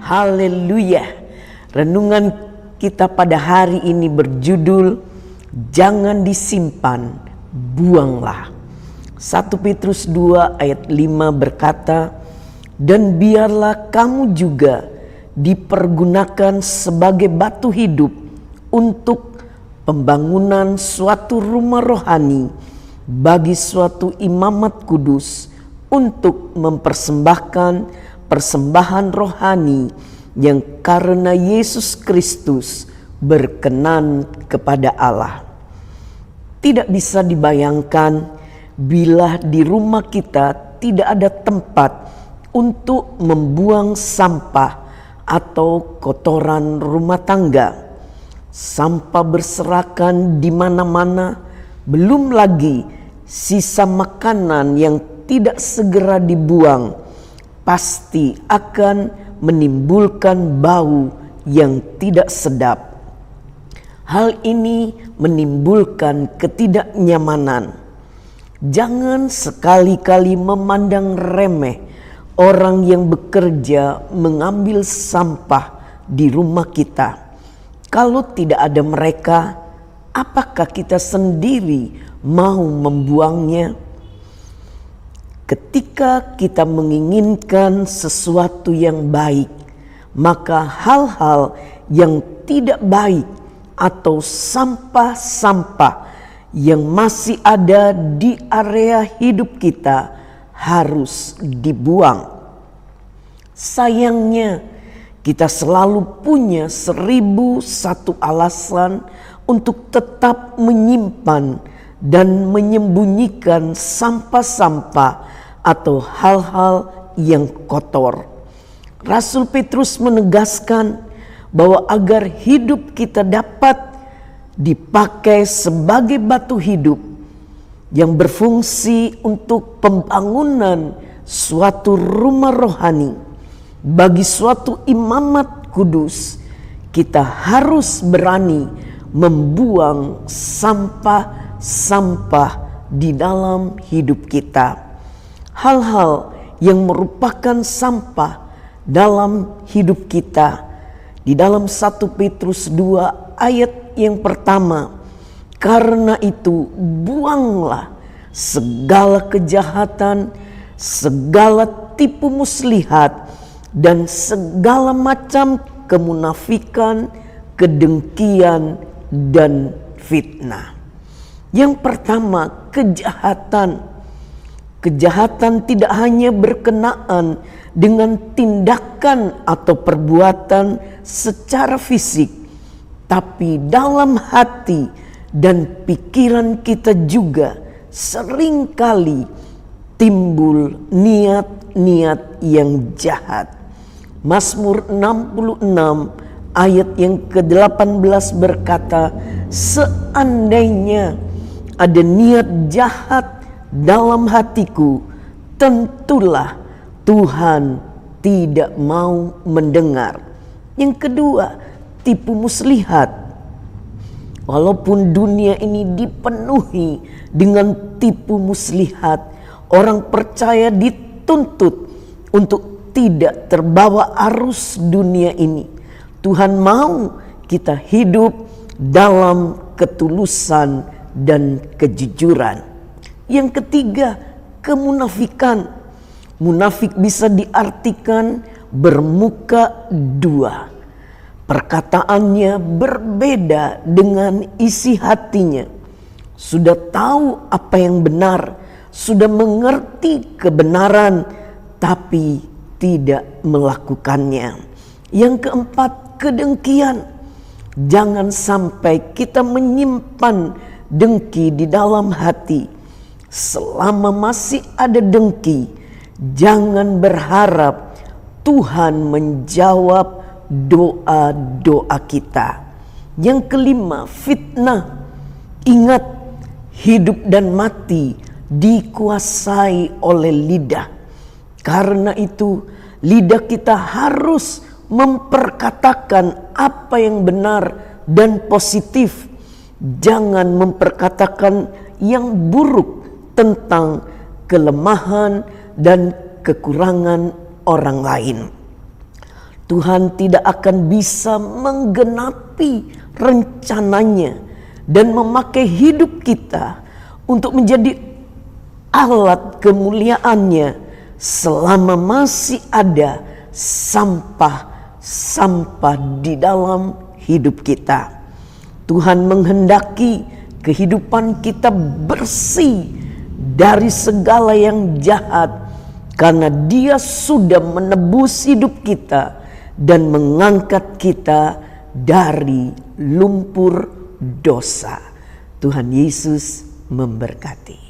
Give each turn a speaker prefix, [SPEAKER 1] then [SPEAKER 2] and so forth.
[SPEAKER 1] Haleluya. Renungan kita pada hari ini berjudul Jangan disimpan, buanglah. 1 Petrus 2 ayat 5 berkata, dan biarlah kamu juga dipergunakan sebagai batu hidup untuk pembangunan suatu rumah rohani bagi suatu imamat kudus, untuk mempersembahkan persembahan rohani yang karena Yesus Kristus berkenan kepada Allah. Tidak bisa dibayangkan bila di rumah kita tidak ada tempat untuk membuang sampah atau kotoran rumah tangga. Sampah berserakan di mana-mana, belum lagi sisa makanan yang tidak segera dibuang pasti akan menimbulkan bau yang tidak sedap. Hal ini menimbulkan ketidaknyamanan. Jangan sekali-kali memandang remeh orang yang bekerja mengambil sampah di rumah kita. Kalau tidak ada mereka, apakah kita sendiri mau membuangnya? Ketika kita menginginkan sesuatu yang baik, maka hal-hal yang tidak baik atau sampah-sampah yang masih ada di area hidup kita harus dibuang. Sayangnya, kita selalu punya 1001 alasan untuk tetap menyimpan dan menyembunyikan sampah-sampah atau hal-hal yang kotor. Rasul Petrus menegaskan bahwa agar hidup kita dapat dipakai sebagai batu hidup yang berfungsi untuk pembangunan suatu rumah rohani bagi suatu imamat kudus, kita harus berani membuang sampah-sampah di dalam hidup kita. Hal-hal yang merupakan sampah dalam hidup kita. Di dalam 1 Petrus 2 ayat yang pertama, karena itu buanglah segala kejahatan, segala tipu muslihat, dan segala macam kemunafikan, kedengkian, dan fitnah. Yang pertama, kejahatan. Kejahatan tidak hanya berkenaan dengan tindakan atau perbuatan secara fisik, tapi dalam hati dan pikiran kita juga seringkali timbul niat-niat yang jahat. Mazmur 66 ayat yang ke-18 berkata, seandainya ada niat jahat dalam hatiku, tentulah Tuhan tidak mau mendengar. Yang kedua, tipu muslihat. Walaupun dunia ini dipenuhi dengan tipu muslihat, orang percaya dituntut untuk tidak terbawa arus dunia ini. Tuhan mau kita hidup dalam ketulusan dan kejujuran. Yang ketiga, kemunafikan. Munafik bisa diartikan bermuka dua. Perkataannya berbeda dengan isi hatinya. Sudah tahu apa yang benar, sudah mengerti kebenaran, tapi tidak melakukannya. Yang keempat, kedengkian. Jangan sampai kita menyimpan dengki di dalam hati. Selama masih ada dengki, jangan berharap Tuhan menjawab doa-doa kita. Yang kelima, fitnah. Ingat, hidup dan mati dikuasai oleh lidah. Karena itu, lidah kita harus memperkatakan apa yang benar dan positif. Jangan memperkatakan yang buruk tentang kelemahan dan kekurangan orang lain. Tuhan tidak akan bisa menggenapi rencananya dan memakai hidup kita untuk menjadi alat kemuliaannya selama masih ada sampah-sampah di dalam hidup kita. Tuhan menghendaki kehidupan kita bersih dari segala yang jahat, karena Dia sudah menebus hidup kita dan mengangkat kita dari lumpur dosa. Tuhan Yesus memberkati.